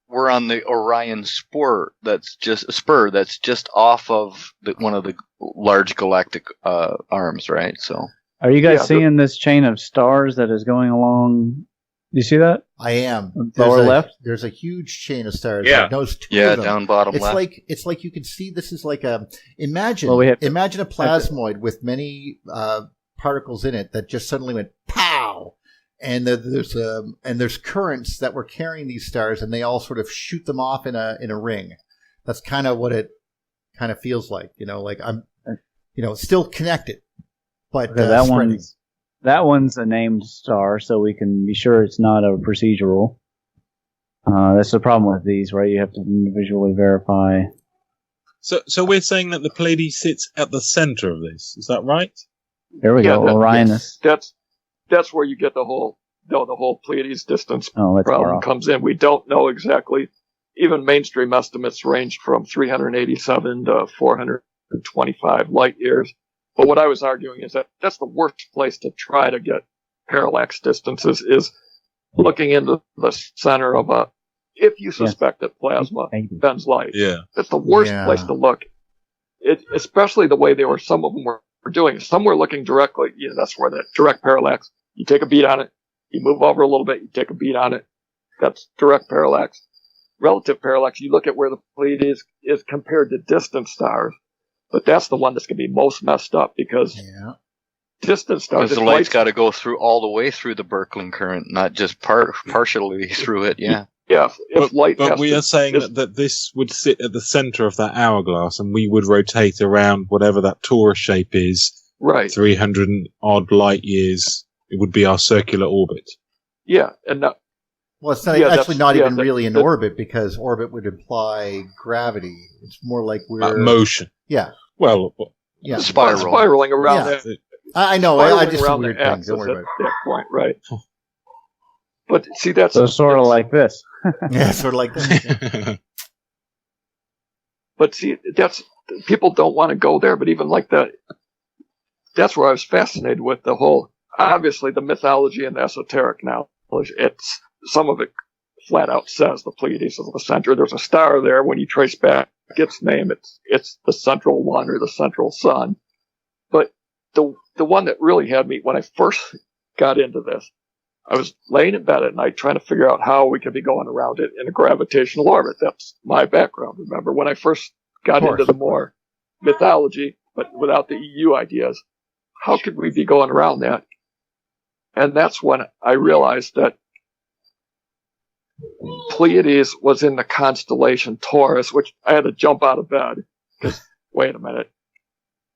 we're on the Orion spur that's just off of one of the large galactic arms, right? So, are you guys seeing this chain of stars that is going along You see that? I am. Lower left? There's a huge chain of stars. Yeah. Those two Yeah, of them. down bottom left. It's like you can see this is like a imagine imagine a plasmoid with many particles in it that just suddenly went pow, and there's currents that were carrying these stars, and they all sort of shoot them off in a ring. That's kind of what it kind of feels like, like I'm, still connected, but okay, that one's a named star, so we can be sure it's not a procedural. That's the problem with these, right? You have to visually verify. So we're saying that the Pleiades sits at the center of this. Is that right? There we go. Orionis. That's where you get the whole Pleiades distance problem comes in. We don't know exactly. Even mainstream estimates range from 387 to 425 light years. But what I was arguing is that that's the worst place to try to get parallax distances, is looking into the center of if you suspect that plasma bends light. Yeah. That's the worst place to look. Especially the way some of them were doing. Some were looking directly. That's where the direct parallax. You take a beat on it, you move over a little bit, you take a beat on it. That's direct parallax. Relative parallax, you look at where the Pleiades is compared to distant stars. But that's the one that's going to be most messed up because distant stars. Because the light's got to go all the way through the Birkeland current, not just partially through it. Yeah. Yeah. But we are saying that this would sit at the center of that hourglass, and we would rotate around whatever that torus shape is. Right. 300 odd light years. It would be our circular orbit. Yeah, and well, it's actually not even really an orbit, because orbit would imply gravity. It's more like we're motion. Yeah. Well, yeah, spiraling around that. I know. I just do weird things. Don't worry about it. That point, right? But see, that's sort of like this. Yeah, sort of like this. But see, people don't want to go there. But even like that, that's where I was fascinated with the whole. Obviously, the mythology and the esoteric knowledge. It's some of it flat out says the Pleiades is the center. There's a star there. When you trace back its name, it's the central one or the central sun. But the one that really had me when I first got into this, I was laying in bed at night trying to figure out how we could be going around it in a gravitational orbit. That's my background. Remember when I first got into the more mythology, but without the EU ideas, how could we be going around that? And that's when I realized that Pleiades was in the constellation Taurus, which I had to jump out of bed because, wait a minute.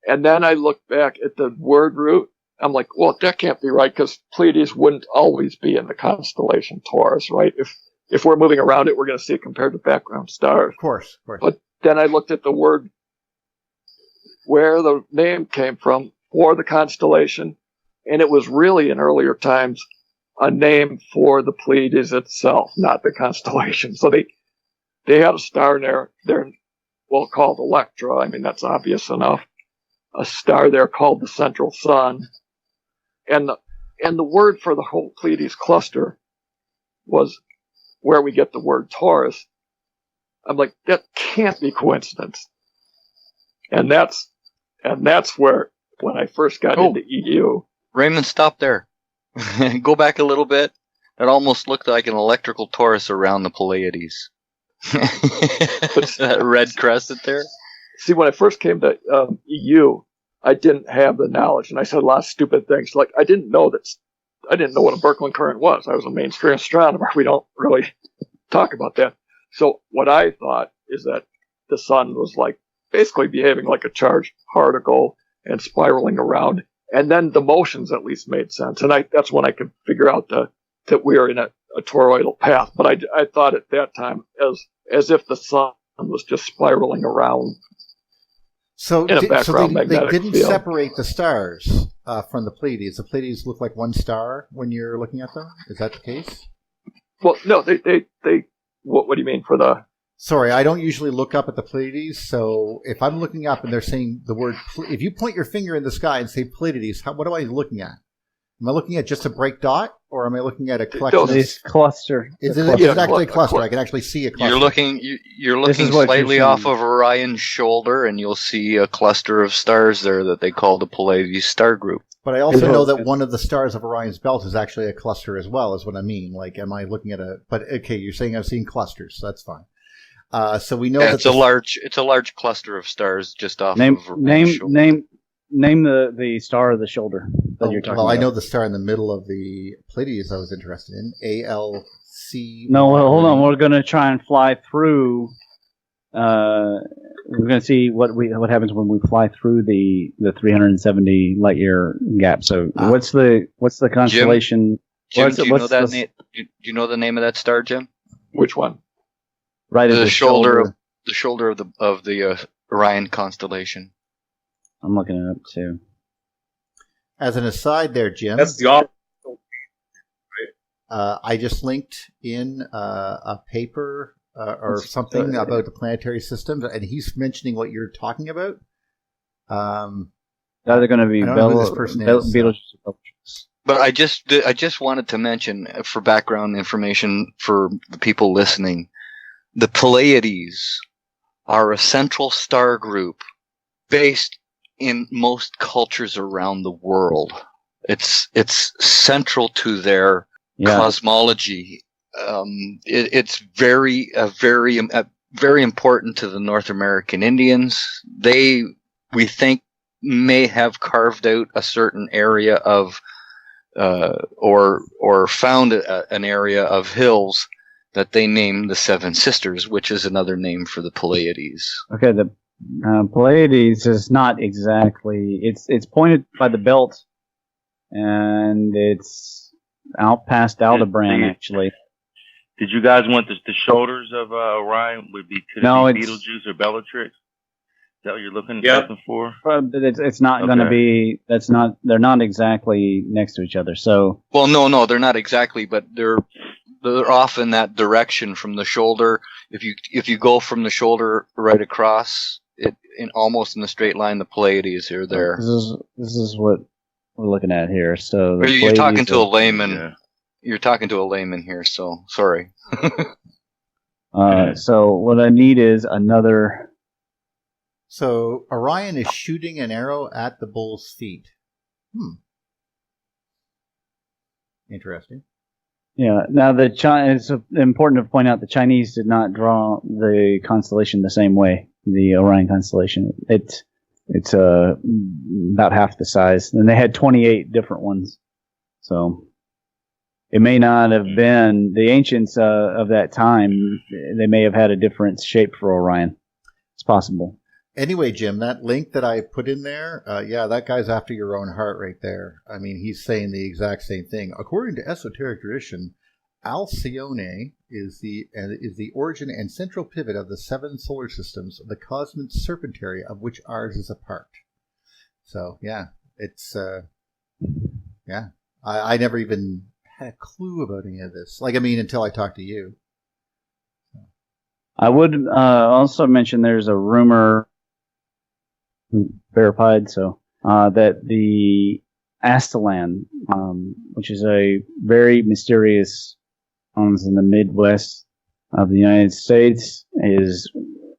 And then I looked back at the word root. I'm like, well, that can't be right because Pleiades wouldn't always be in the constellation Taurus, right? If we're moving around it, we're going to see it compared to background stars. Of course. But then I looked at the word where the name came from for the constellation, and it was really in earlier times a name for the Pleiades itself, not the constellation. So they had a star in there, called Electra. I mean, that's obvious enough. A star there called the central sun. And the word for the whole Pleiades cluster was where we get the word Taurus. I'm like, that can't be coincidence. And that's where, when I first got into EU. Raymond, stop there. Go back a little bit. It almost looked like an electrical torus around the Pleiades. That red crescent there. See, when I first came to EU, I didn't have the knowledge, and I said a lot of stupid things. Like, I didn't know what a Birkeland current was. I was a mainstream astronomer. We don't really talk about that. So what I thought is that the sun was like basically behaving like a charged particle and spiraling around. And then the motions at least made sense. And that's when I could figure out that we were in a toroidal path. But I thought at that time as if the sun was just spiraling around. So they didn't field. Separate the stars from the Pleiades. The Pleiades look like one star when you're looking at them? Is that the case? Well, no, they what do you mean for the... Sorry, I don't usually look up at the Pleiades, so if I'm looking up and they're saying the word... If you point your finger in the sky and say Pleiades, what am I looking at? Am I looking at just a bright dot, or am I looking at a collection? This cluster. Is it actually a cluster? I can actually see a cluster. You're looking slightly off of Orion's shoulder, and you'll see a cluster of stars there that they call the Pleiades star group. But I also know that one of the stars of Orion's belt is actually a cluster as well, is what I mean. Like, am I looking at a? But okay, you're saying I've seen clusters, so that's fine. So we know that it's a large cluster of stars just off of Orion's shoulder. Name the star of the shoulder that you're talking about. Well, I know the star in the middle of the Pleiades I was interested in. ALC. No, well, hold on. We're going to try and fly through. We're going to see what happens when we fly through the 370 light year gap. So, what's the constellation? Jim, do you know that name? Do you know the name of that star, Jim? Which one? Right at the shoulder of the Orion constellation. I'm looking it up too. As an aside there, Jim. That's the opposite. I just linked in a paper or something about the planetary systems, and he's mentioning what you're talking about. They're going to be Betelgeuse. But I just wanted to mention, for background information for the people listening, the Pleiades are a central star group based in most cultures around the world. It's central to their cosmology. It's very important to the North American Indians. We think, may have carved out a certain area of or found an area of hills that they named the Seven Sisters, which is another name for the Pleiades. Okay, the Pleiades is not exactly. It's pointed by the belt, and it's out past Aldebaran, actually. Did you guys want the shoulders of Orion would be Betelgeuse or Bellatrix? Is that what you're looking for? It's not going to be. They're not exactly next to each other. So. Well, no, they're not exactly, but they're off in that direction from the shoulder. If you go from the shoulder right across it, almost in a straight line, the Pleiades are there. This is what we're looking at here. So you're talking to a layman. Yeah. You're talking to a layman here, so sorry. So what I need is another. So Orion is shooting an arrow at the bull's feet. Interesting. Yeah. Now it's important to point out the Chinese did not draw the constellation the same way. The Orion constellation. It's about half the size, and they had 28 different ones. So it may not have been the ancients of that time. They may have had a different shape for Orion. It's possible. Anyway, Jim, that link that I put in there, that guy's after your own heart right there. I mean, he's saying the exact same thing. According to esoteric tradition, Alcyone is the origin and central pivot of the 7 solar systems, the cosmic serpentary of which ours is a part. So, it's I never even had a clue about any of this. Until I talked to you. I would also mention there's a rumor, verified, that the Astalan, which is a very mysterious islands in the Midwest of the United States, is,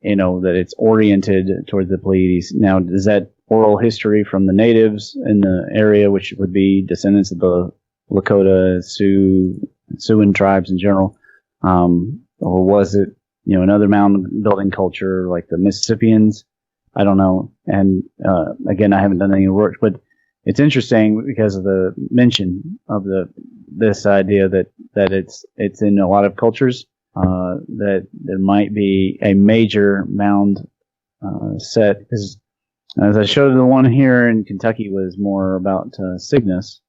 that it's oriented toward the Pleiades. Now, is that oral history from the natives in the area, which would be descendants of the Lakota, Siouan tribes in general, or was it, another mound building culture like the Mississippians? I don't know. And again, I haven't done any work, but it's interesting because of the mention of this idea that it's in a lot of cultures, that there might be a major mound set. Because as I showed, the one here in Kentucky was more about Cygnus.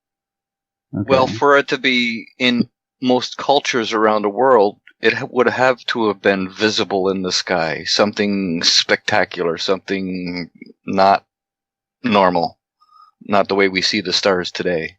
Okay. Well, for it to be in most cultures around the world, it would have to have been visible in the sky, something spectacular, something not normal, not the way we see the stars today.